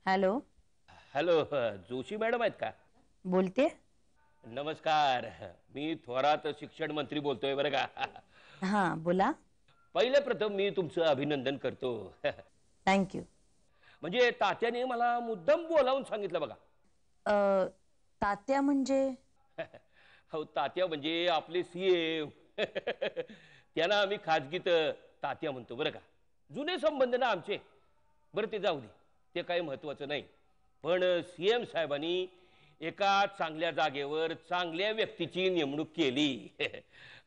Hello. Hello. Joshi madam आहेत का? बोलते. नमस्कार. मी थोरात शिक्षण मंत्री बोलतोय बरं का. हां बोला. पहिले प्रथम मी तुमचं अभिनंदन करतो. थँक्यू. म्हणजे तात्याने मला मुद्दाम बोलावून सांगितलं बघा. तात्या म्हणजे? हो, तात्या म्हणजे आपले सीएम. त्यांना आम्ही खाजगीत तात्या म्हणतो बरं का. जुने संबंध ना आमचे. बरं ते जाऊ दे, ते काही महत्वाचं नाही. पण सीएम साहेबांनी एका चांगल्या जागेवर चांगल्या व्यक्तीची नेमणूक केली.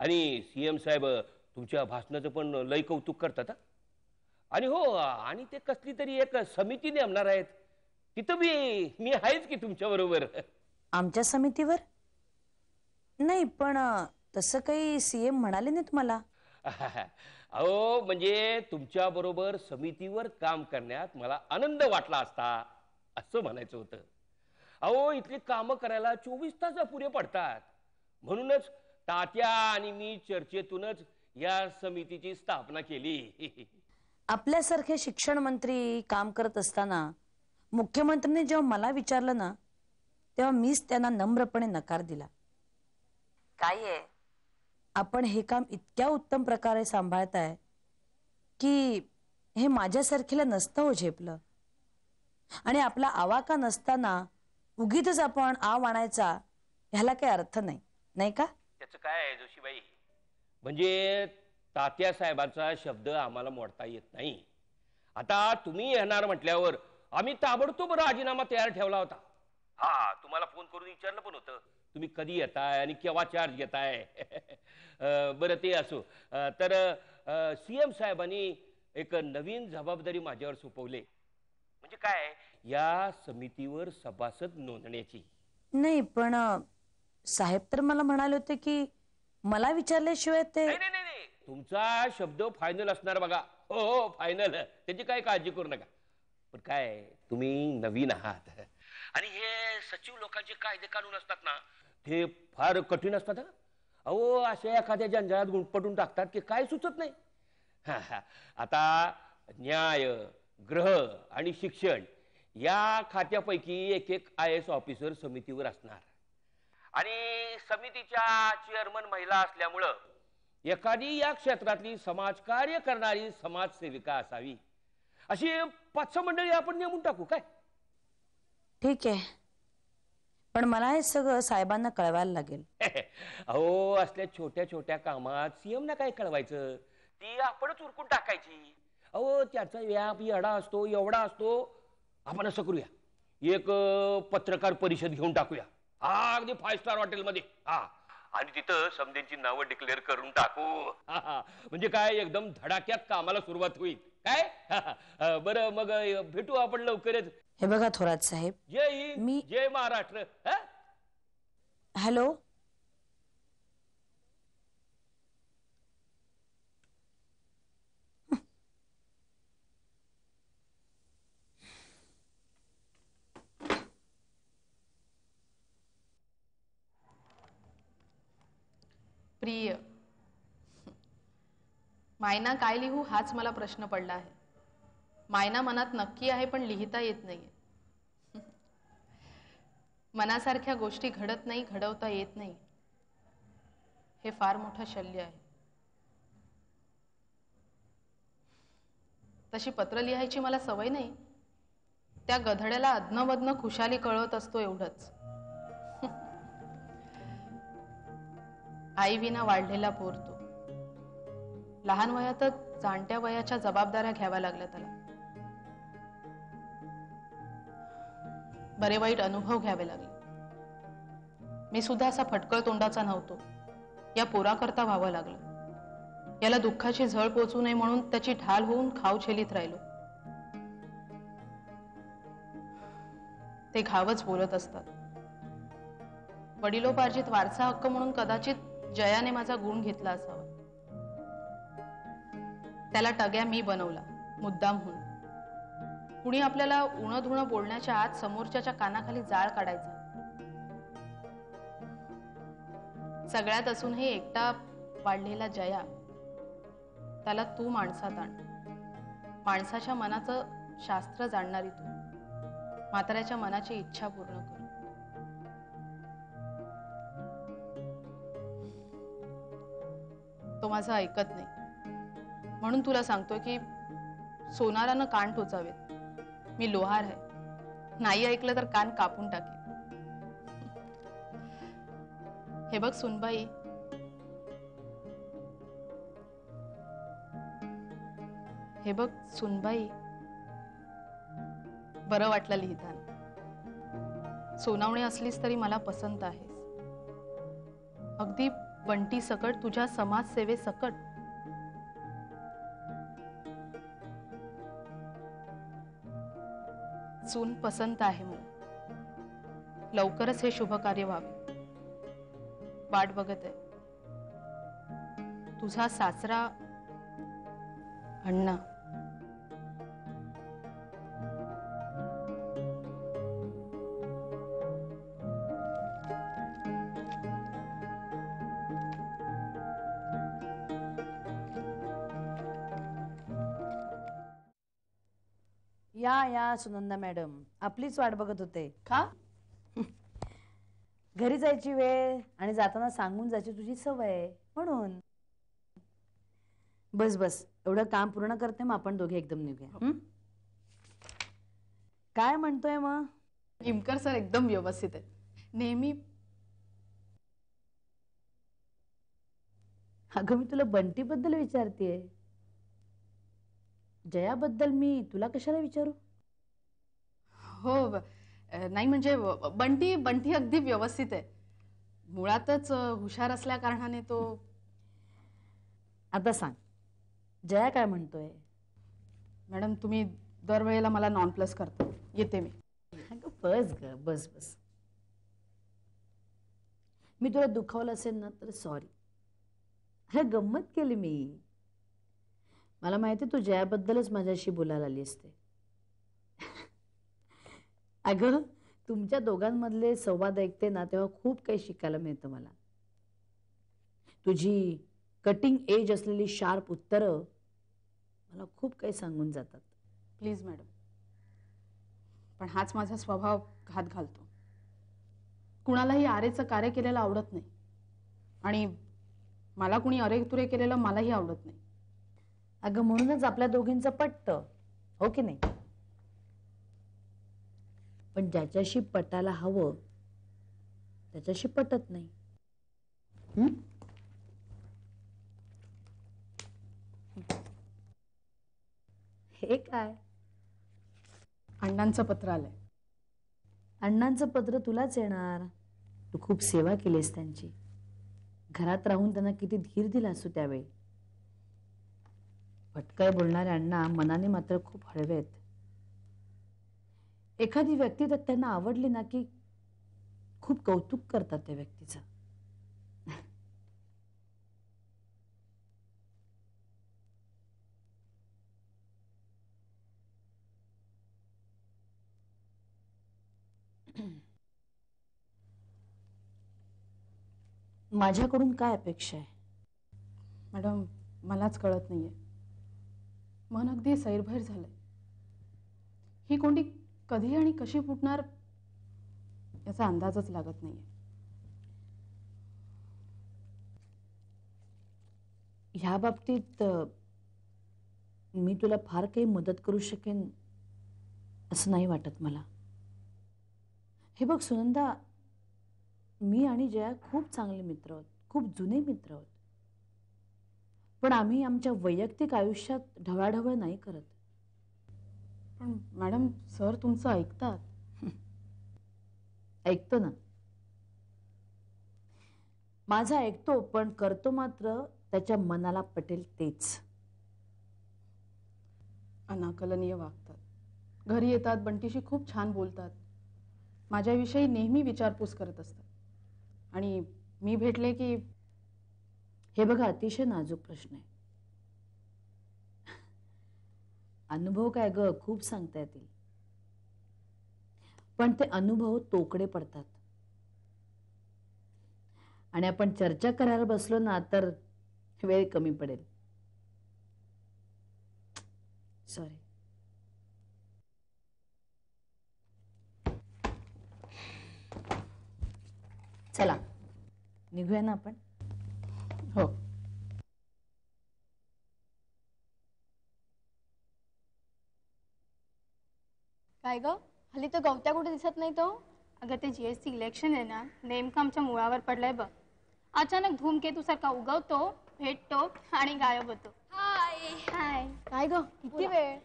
आणि सीएम साहेब तुमच्या भाषणाचं पण लय कौतुक करतात हा. आणि हो, आणि ते कसली तरी एक समिती नेमणार आहेत. तिथं मी आहेच की तुमच्या बरोबर. आमच्या समितीवर? नाही, पण तसं काही सीएम म्हणाले नाही तुम्हाला. अहो, म्हणजे तुमच्या बरोबर समितीवर काम करण्यात मला आनंद वाटला असता असं म्हणायचं होतं. अहो, इथली कामं करायला 24 तास अपुरे पडतात. म्हणूनच तात्या आणि मी चर्चेतूनच या समितीची स्थापना केली. आपल्यासारखे शिक्षण मंत्री काम करत असताना मुख्यमंत्र्यांनी जेव्हा मला विचारलं ना, तेव्हा मीच त्यांना नम्रपणे नकार दिला. काय आहे, आपण हे काम इतक्या उत्तम प्रकारे सांभाळताय की हे माझ्यासारखीला नसतं हो झेपलं. आणि आपला आवाका नसताना उगीतच आपण आव आणायचा ह्याला काही अर्थ नाही, नाही का? त्याचं काय आहे जोशीबाई, म्हणजे तात्या साहेबांचा शब्द आम्हाला मोडता येत नाही. आता तुम्ही येणार म्हटल्यावर आम्ही ताबडतोब राजीनामा तयार ठेवला होता. हा, तुम्हाला फोन करून विचारलं पण होतं तुम्ही कधी येताय आणि केव्हा चार्ज घेताय. बरं ते असो. तर सीएम साहेबांनी एक नवीन जबाबदारी माझ्यावर सोपवली. म्हणजे काय, या समितीवर सभासद नोंदण्याची. नाही, पण साहेब तर मला म्हणाले होते की मला विचारल्याशिवाय ते. नाही नाही नाही, तुमचा शब्द फायनल असणार बघा. हो हो, फायनल. त्याची काय काळजी करू नका. पण काय, तुम्ही नवीन आहात आणि हे सचिव लोकांचे कायदे कानून असतात ना, ते फार कठीण असतात. अहो, अशा एखाद्या जंजाळात गुंतपटून टाकतात की काय सुचत नाही. आता न्याय, गृह आणि शिक्षण या खात्यापैकी एक एक IAS ऑफिसर समितीवर असणार. आणि समितीच्या चेअरमन महिला असल्यामुळं एखादी या क्षेत्रातली समाजकार्य करणारी समाजसेविका असावी. अशी 5-6 मंडळी आपण नेमून टाकू काय? ठीक आहे, पण मला हे सगळं साहेबांना कळवायला लागेल. अहो, असल्या छोट्या छोट्या कामात सीएमना काय कळवायचं, ती आपणच उरकून टाकायची. अहो, त्याचा व्याप एवढा असतो, एवढा असतो. आपण असं करूया, एक पत्रकार परिषद घेऊन टाकूया. हा, अगदी 5 स्टार हॉटेलमध्ये. हा, आणि तिथं समध्यांची नावं डिक्लेअर करून टाकू. म्हणजे काय, एकदम धडाक्यात कामाला सुरुवात होईल काय. बरं, मग भेटू आपण लवकरच. हे बघा थोरात साहेब, जय हिंद, मी. जय महाराष्ट्र. हॅलो. प्रिय मायना काय लिहू हाच मला प्रश्न पडला आहे. मायना मनात नक्की आहे पण लिहिता येत नाहीये. मनासारख्या गोष्टी घडत नाही, घडवता येत नाही. हे फार मोठं शल्य आहे. तशी पत्र लिहायची मला सवय नाही. त्या गधड्याला अधनमधन खुशाली कळवत असतो एवढंच. आई विना वाढलेला पोरतो. लहान वयातच जाणत्या वयाच्या जबाबदाऱ्या घ्याव्या लागल्या त्याला. बरे वाईट अनुभव घ्यावे लागले. मी सुद्धा असा फटकळ तोंडाचा नव्हतो. या पोराकरता व्हावं लागलं. याला दुःखाची झळ पोचू नये म्हणून त्याची ढाल होऊन खाऊ छेलीत राहिलो. ते घावच बोलत असतात. वडिलोपार्जित वारसा हक्क म्हणून कदाचित जयाने माझा गुण घेतला असावा. त्याला टग्या मी बनवला, मुद्दामहून. कुणी आपल्याला उणं धुणं बोलण्याच्या आत समोरच्याच्या कानाखाली जाळ काढायचा. सगळ्यात असूनही एकटा वाढलेला जया, त्याला तू माणसात आण. माणसाच्या मनाचं शास्त्र जाणणारी तू. म्हाताऱ्याच्या मनाची इच्छा पूर्ण करू. तो माझं ऐकत नाही, म्हणून तुला सांगतोय की सोनारानं कान टोचावेत. मी लोहार आहे, नाही ऐकलं तर कान कापून टाकेन. हे बघ सुनबाई, हे बघ सुनबाई, बरं वाटलं लिहिताना. सोनावणी असलीस तरी मला पसंत आहेस. अगदी बंटी सकट, तुझ्या समाजसेवे सकट. सून पसंत आहे मला. लवकरच हे शुभ कार्य व्हावे. वाट बघत आहे. तुझा सासरा अण्णा. या या सुनंदा मॅडम, आपलीच वाट बघत होते. का? घरी जायची वेळ आणि जाताना सांगून जायची तुझी सवय आहे, म्हणून. बस बस, एवढं काम पूर्ण करते, मग आपण दोघे एकदम निघूया. काय म्हणतोय मग? हिमकर सर एकदम व्यवस्थित आहे. नेहमी. अगं, मी तुला बंटी बद्दल विचारतेय. जयाबद्दल मी तुला कशाला विचारू? हो, नाही म्हणजे बंटी बंटी अगदी व्यवस्थित आहे. मुळातच हुशार असल्या कारणाने तो. आता सांग, जया काय म्हणतोय? मॅडम, तुम्ही दरवेळेला मला नॉन प्लस करता. येते मी. अगं बस ग, बस बस. मी तुला दुखावलं असेल ना तर सॉरी. अरे गंमत केली मी. मला माहिती तू जयाबद्दलच माझ्याशी बोलायला आली असते. अगं, तुमच्या दोघांमधले संवाद ऐकते ना तेव्हा खूप काही शिकायला मिळतं मला. तुझी कटिंग एज असलेली शार्प उत्तरं मला खूप काही सांगून जातात. प्लीज मॅडम, पण हाच माझा स्वभाव घात घालतो. कुणालाही आरेचं कार्य केलेलं आवडत नाही, आणि मला कुणी अरेतुरे केलेलं मलाही आवडत नाही. अगं, म्हणूनच आपल्या दोघींचं पटतं, हो की नाही? पण ज्याच्याशी पटायला हवं त्याच्याशी पटत नाही. हे काय? अण्णांचं पत्र आलंय. अण्णांचं पत्र तुलाच येणार. तू खूप सेवा केलीस त्यांची. घरात राहून त्यांना किती धीर दिलास तू त्यावेळी. पटकळ बोलणारे अण्णा मनाने मात्र खूप हळवे आहेत. एखादी व्यक्ती तर त्यांना आवडली ना की खूप कौतुक करतात त्या व्यक्तीचं. माझ्याकडून काय अपेक्षा आहे? मॅडम, मलाच कळत नाहीये. मन अगदी सैरभैर झालंय. ही कोंडी कधी आणि कशी फुटणार याचा अंदाजच लागत नाहीये. ह्या बाबतीत मी तुला फार काही मदत करू शकेन असं नाही वाटत मला. हे बघ सुनंदा, मी आणि जया खूप चांगले मित्र आहोत, खूप जुने मित्र आहोत. पण आम्ही आमच्या वैयक्तिक आयुष्यात ढवळाढवळ नाही करत. पण मॅडम, सर तुमचं ऐकतात. ऐकतो ना, माझा ऐकतो, पण करतो मात्र त्याच्या मनाला पटेल तेच. अनाकलनीय वागतात. घरी येतात, बंटीशी खूप छान बोलतात. माझ्याविषयी नेहमी विचारपूस करत असतात. आणि मी भेटले की. हे बघा, अतिशय नाजूक प्रश्न आहे. अनुभव काय ग, खूप सांगता येतील, पण ते अनुभव तोकडे पडतात. आणि आपण चर्चा करायला बसलो ना तर वेळ कमी पडेल. सॉरी. चला निघूया ना आपण. हो. काय ग हल्ली तो गवत्या कुठे दिसत नाही तो. अगं ते जीएसटी इलेक्शन आहे ना नेमकं आमच्या मुळावर पडलंय बघ. अचानक धूमकेतूसारखा उगवतो भेटतो आणि गायब होतो. हाय हाय. काय ग किती वेळ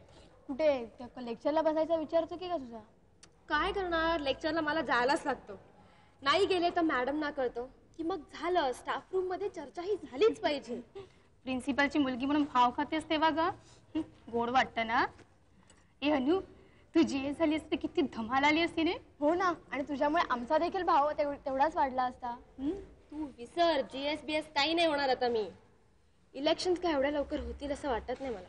कुठे लेक्चरला बसायचा विचार की का तुझा. काय करणार लेक्चरला मला जायलाच लागतो. नाही गेले तर मॅडमना कळतो की मग झालं स्टाफ रूम मध्ये चर्चा ही झालीच पाहिजे. प्रिन्सिपलची मुलगी म्हणून भाव खातेस तेव्हा ग गोड वाटतं ना. ए अनु तू जीएस झाली असते किती धमाल आली असती ने. हो ना आणि तुझ्यामुळे आमचा देखील भाव तेवढाच वाढला असता. तू विसर जीएस बीएस काही नाही होणार आता. मी इलेक्शन काय एवढ्या लवकर होतील असं वाटत नाही मला.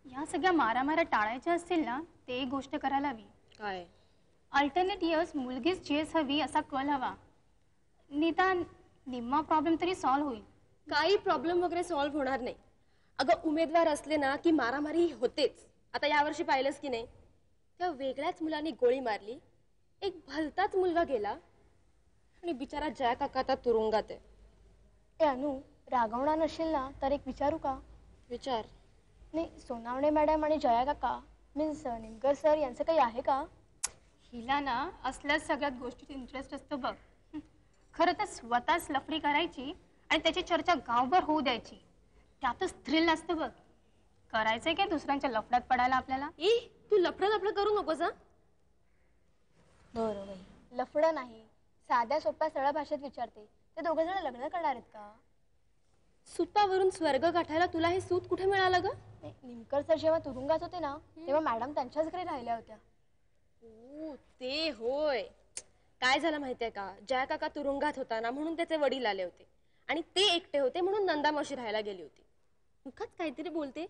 या सगळ्या मारामाऱ्या टाळायच्या असतील ना ते एक गोष्ट करायला हवी. काय अल्टरनेट इयर्स मुलगीच जीएस हवी असा कल हवा. निदान निम्मा प्रॉब्लेम तरी सॉल्व्ह होईल. काही प्रॉब्लेम वगैरे सॉल्व्ह होणार नाही. अगं उमेदवार असले ना की मारामारी होतेच. आता यावर्षी पाहिलंच की नाही त्या वेगळ्याच मुलांनी गोळी मारली. एक भलताच मुलगा गेला आणि बिचारा जया काका आता तुरुंगात आहे. ए अनु रागवणार नसेल ना तर एक विचारू का. विचार. नाही सोनावणे मॅडम आणि जया काका मीन्स निमकर सर यांचं काही आहे का. हिला ना असल्याच सगळ्यात गोष्टीत इंटरेस्ट असतो बघ. खरं तर स्वतःच लफडी करायची आणि त्याची चर्चा गावभर होऊ द्यायची. त्यातच थ्रिल असतं बघ. करायचंय काय दुसऱ्यांच्या लफड्यात पडायला आपल्याला. ई तू लफडं करू नकोस हा. बरं बाई लफडं नाही साध्या सोप्या सरळ भाषेत विचारते. ते दोघं जण लग्न करणार आहेत का. सुतावरून स्वर्ग गाठायला तुला हे सूत कुठे मिळालं ग. निमकर सर जेव्हा तुरुंगात होते ना तेव्हा मॅडम त्यांच्याच घरी राहिल्या होत्या. ओ ते होय. काय झालं माहितीये का जया काका तुरुंगात होता ना म्हणून त्याचे वडील आले होते आणि ते एकटे होते म्हणून नंदा मावशी राहायला गेली होती. उगाच काहीतरी बोलते.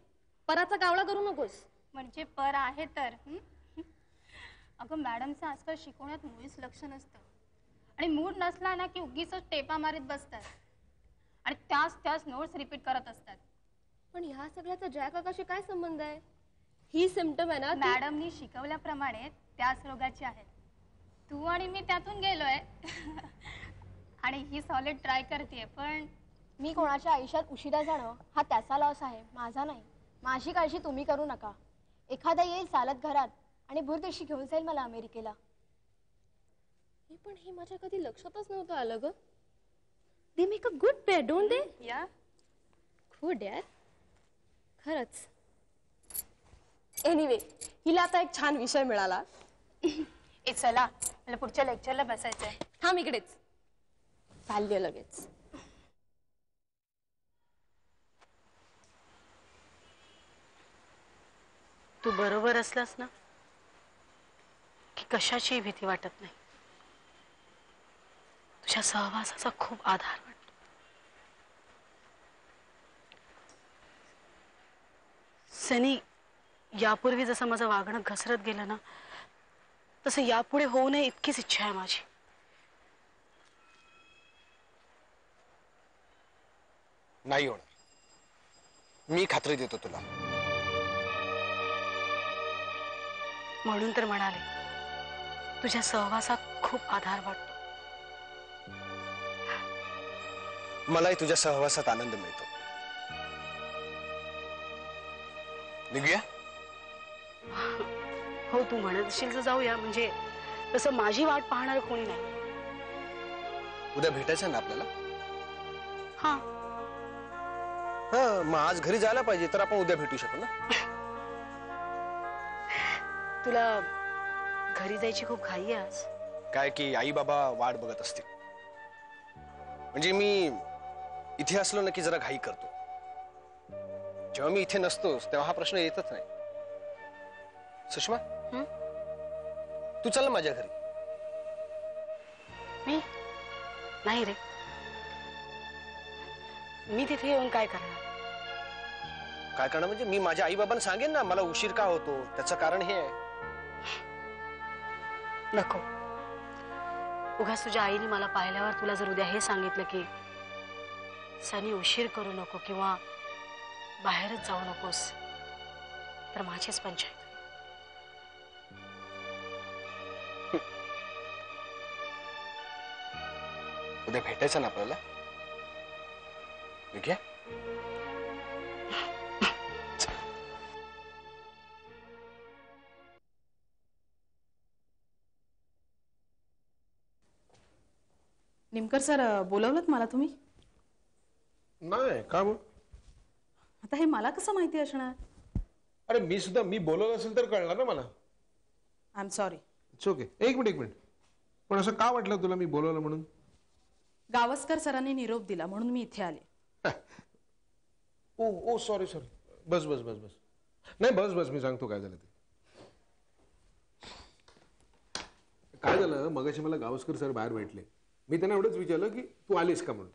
पराचा कावळा करू नकोस. म्हणजे पर आहे तर. अगं मॅडमचं आजकाल शिकवण्यात मुळीच लक्ष नसतं आणि मूड नसला ना की उगीच टेपा मारीत बसतात आणि त्याच नोट्स रिपीट करत असतात. पण ह्या सगळ्याचा जया काकाशी काय संबंध आहे. ही सिम्पटम आहे ना मॅडमनी शिकवल्याप्रमाणे त्याच रोगाची आहेत. तू आणि मी त्यातून गेलोय आणि ही सॉलिड ट्राय करते. पण मी कोणाच्या आयुष्यात उशिरा जाणं हा त्याचा लॉस आहे माझा नाही. माझी काळजी तुम्ही करू नका. एखादा येईल चालत घरात आणि भूरदेशी घेऊन जाईल मला अमेरिकेला. पण हे माझ्या कधी लक्षातच नव्हतं आलं ग. They make a good pair don't they. या गुड यार खरंच. एनिवे हिला आता एक छान विषय मिळाला. ए चला मला पुढच्या लेक्चरला बसायचंय. थांब इकडेच चालले लगेच. तू बरोबर असलास ना की कशाची भीती वाटत नाही. तुझ्या सहवासाचा खूप आधार वाटतो. सनी यापूर्वी जसं माझं वागणं घसरत गेलं ना तसं यापुढे होऊ नये इतकीच इच्छा आहे माझी. नाही होणार. मी खात्री देतो तुला. म्हणून तर म्हणाले तुझ्या सहवासात खूप आधार वाटतो. मलाही तुझ्या सहवासात आनंद मिळतो. निघूया. हो तू म्हणत असशील तर जाऊया. म्हणजे तसं माझी वाट पाहणार कोणी नाही. उद्या भेटायचं ना आपल्याला. हा हा मग आज घरी जायला पाहिजे तर आपण उद्या भेटू शकू ना. तुला घरी जायची खूप घाई आहे आज. काय की आई बाबा वाट बघत असतील. म्हणजे मी इथे असलो ना की जरा घाई करतो. जेव्हा मी इथे नसतोस तेव्हा हा प्रश्न येतच नाही. सुषमा तू चल ना माझ्या घरी. मी नाही रे. मी तिथे येऊन काय करणार. काय करणार म्हणजे मी माझ्या आई बाबांना सांगेन ना मला उशीर का होतो त्याचं कारण हे आहे. नको. उगाच तुझ्या आईने मला पाहिल्यावर तुला जर उद्या हे सांगितलं की सनी उशीर करू नको किंवा बाहेरच जाऊ नकोस तर माझीच पंचायत. उद्या भेटायचं ना आपल्याला? ठीक आहे. निमकर सर, बोलवलं मला तुम्ही? नाही का मग? आता हे मला कसं माहिती असणार? अरे मी बोलवलं असेल तर कळलं ना मला. I am sorry. It's okay. एक मिनिट. पण असं का वाटलं तुला मी बोलवलं म्हणून? गावस्कर सरांनी निरोप दिला म्हणून मी इथे आले. ओ सॉरी. बस. नाही बस मी सांगतो काय झालं ते. काय झालं, मगाशी मला गावस्कर सर बाहेर भेटले. मी त्यांना एवढंच विचारलं की तू आलीस का म्हणून.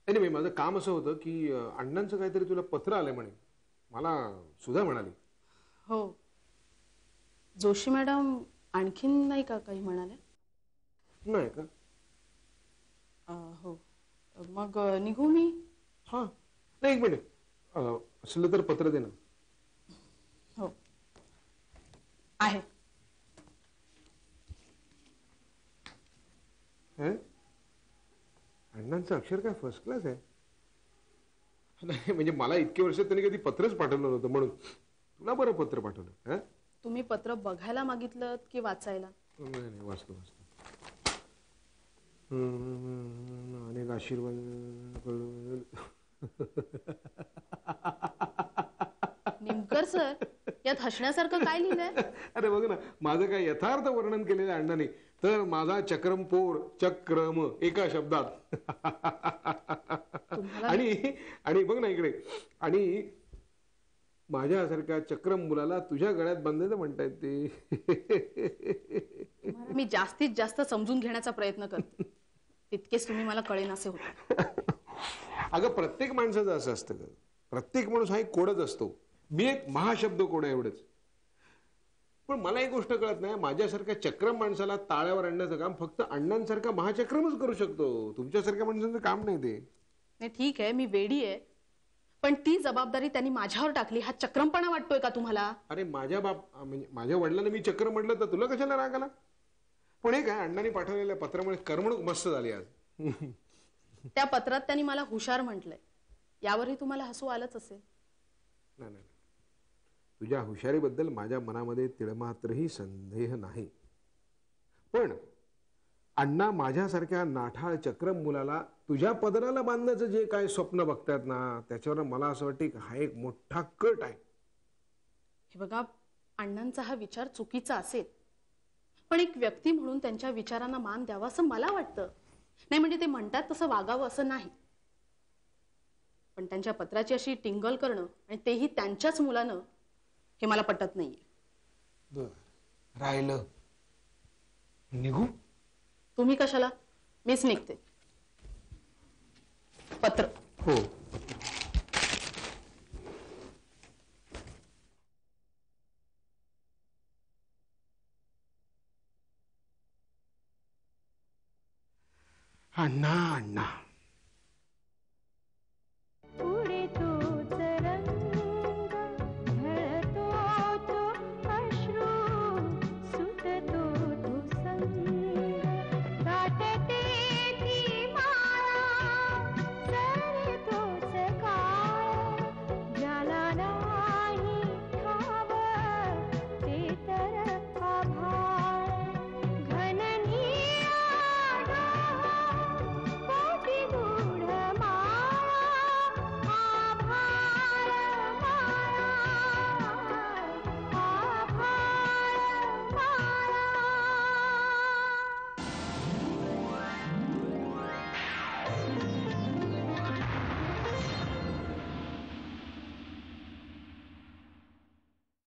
एनिवे, माझं काम असं होतं की अण्णांचं काहीतरी तुला पत्र आलंय म्हणे. मला सुद्धा म्हणाली. हो, जोशी मॅडम आणखीन नाही का काही म्हणाले? नाही का? हो, मग निघू मी? हा, नाही एक मिनिट. असलं तर पत्र दे ना. हो आहे. अण्णांचं अक्षर काय फर्स्ट क्लास आहे. नाही म्हणजे मला इतके वर्ष त्यांनी कधी पत्रच पाठवलं नव्हतं, म्हणून तुला बरं पत्र पाठवलं. तुम्ही पत्र बघायला मागितलं की वाचायला? नाही वाचतो. अनेक आशीर्वाद. निमकर सर, यात हसण्यासारखं काय लिहिलंय? अरे बघ ना, माझं काय यथार्थ वर्णन केलेलं अण्णाने. तर माझा चक्रमपोर चक्रम एका शब्दात. आणि बघ ना इकडे, आणि माझ्यासारख्या चक्रम मुलाला तुझ्या गळ्यात बांधायचं म्हणतायत ते. मी जास्तीत जास्त समजून घेण्याचा प्रयत्न करते, तितकेच तुम्ही मला कळेनासे होते. अगं प्रत्येक माणसाचं असं असतं ग. प्रत्येक माणूस हा एक कोडच असतो. मी एक महाशब्द कोड आहे एवढंच. पण मला एक गोष्ट कळत नाही, माझ्यासारख्या चक्रम माणसाला ताळ्यावर आणण्याचं काम फक्त अण्णांसारखा महाचक्रमच करू शकतो. तुमच्यासारख्या माणसाचं काम नाही ते. नाही ठीक आहे, मी वेडी आहे, पण ती जबाबदारी त्यांनी माझ्यावर टाकली हा चक्रमपणा वाटतोय का तुम्हाला? अरे म्हणजे माझ्या वडिलांना मी चक्र म्हटलं तर तुला कशाला राग आला? पण हे काय, अण्णांनी पाठवलेल्या पत्रामुळे करमणूक मस्त झाली आज. त्या पत्रात त्यांनी मला हुशार म्हटलंय, यावरही तुम्हाला हसू आलंच असेल. नाही, तुझ्या हुशारीबद्दल माझ्या मनामध्ये तिळमात्रही संदेह नाही. पण अण्णा माझ्यासारख्या नाठाळ चक्रम मुलाला तुझ्या पदराला बांधण्याचं जे काय स्वप्न बघतायत ना, त्याच्यावर मला असं वाटतं की हा एक मोठा कट आहे. हे बघा, अण्णांचा हा विचार चुकीचा असेल, पण एक व्यक्ती म्हणून त्यांच्या विचारांना मान द्यावा असं मला वाटतं. नाही म्हणजे ते म्हणतात तसं वागावं असं नाही, पण त्यांच्या पत्राची अशी टिंगल करणं आणि तेही त्यांच्याच मुलानं, हे मला पटत नाहीये. राहिलं निघू? तुम्ही कशाला? मीच निघते. पत्र. हो. अण्णा